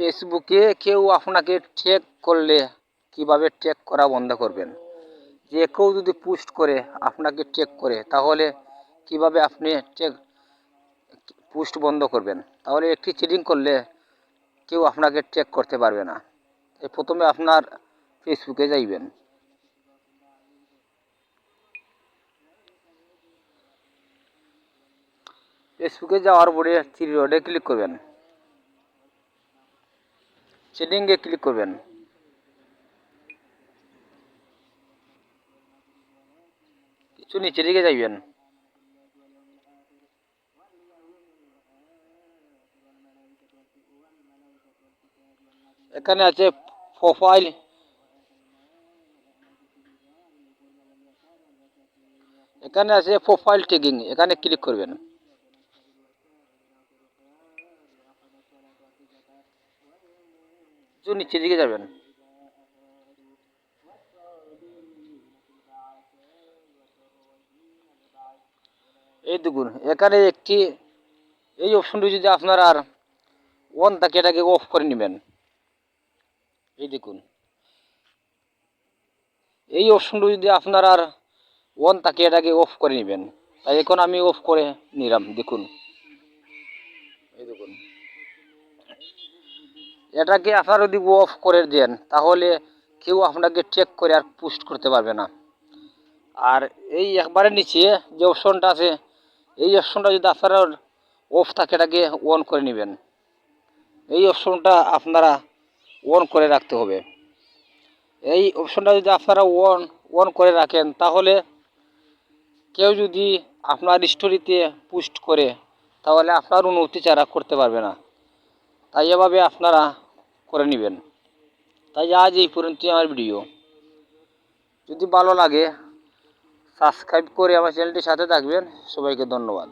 ফেসবুকে কেউ আপনাকে ট্যাগ করলে কিভাবে ট্যাগ করা বন্ধ করবেন? যে কেউ যদি পোস্ট করে আপনাকে ট্যাগ করে তাহলে কিভাবে আপনি ট্যাগ পোস্ট বন্ধ করবেন? তাহলে একটি চিটিং করলে কেউ আপনাকে ট্যাগ করতে পারবে না। প্রথমে আপনার ফেসবুকে যাইবেন। ফেসবুকে যাওয়ার পরে থ্রি ডটে ক্লিক করবেন, সেটিংয়ে ক্লিক করবেন। কিছু নিচের দিকে যাইবেন। এখানে আছে প্রোফাইল, এখানে আছে প্রোফাইল ট্যাগিং, এখানে ক্লিক করবেন। কিছু নিচের দিকে যাবেন। এই দেখুন এখানে একটি এই অপশনটি যদি আপনার আর অন থাকে এটাকে অফ করে নেবেন। এই দেখুন এই অপশনটি যদি আপনার আর অন থাকে এটাকে অফ করে নেবেন। তাই এখন আমি অফ করে নিলাম। দেখুন এই দেখুন এটাকে আপনারা যদি অফ করে দেন তাহলে কেউ আপনাকে ট্যাগ করে আর পোস্ট করতে পারবে না। আর এই একবারে নিচে যে অপশনটা আছে এই অপশনটা যদি আপনারা অফ থাকে এটাকে অন করে নেবেন। এই অপশনটা আপনারা অন করে রাখতে হবে। এই অপশনটা যদি আপনারা অন করে রাখেন তাহলে কেউ যদি আপনার স্টোরিতে পোস্ট করে তাহলে আপনার অনুমতি ছাড়া করতে পারবে না। তাই এভাবে আপনারা করে নেবেন। তাই আজ এই পর্যন্তই আমার ভিডিও। যদি ভালো লাগে সাবস্ক্রাইব করে আমার চ্যানেলটির সাথে থাকবেন। সবাইকে ধন্যবাদ।